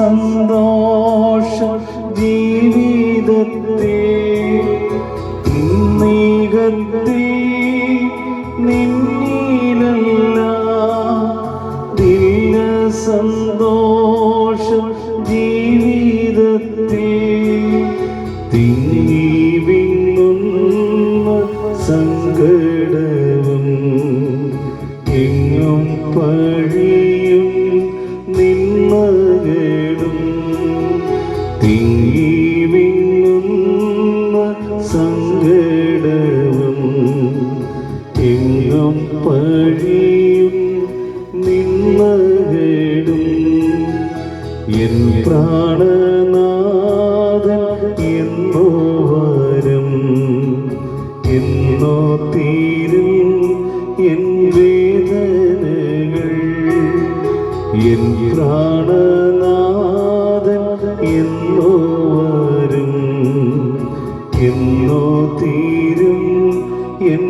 സന്തോഷ ജീവിതത്തെ നിന്നികത്തെ നിന്നിലല്ല ദിന സന്തോഷ ജീവിതത്തെ തിങ്ങി വിങ്ങുന്ന സങ്കടവും എങ്ങും പഴിയും നിന്മകളും തിങ്ങി വിങ്ങുന്ന സങ്കടവും എങ്ങും പഴിയും നിന്മകളും എൻ പ്രാണനാഥൻ എന്നോ വരം എന്നോ തീരും എൻ വേദനകൾ എൻ പ്രാണനാഥൻ എന്നോ വരും എന്നോ തീരും എൻ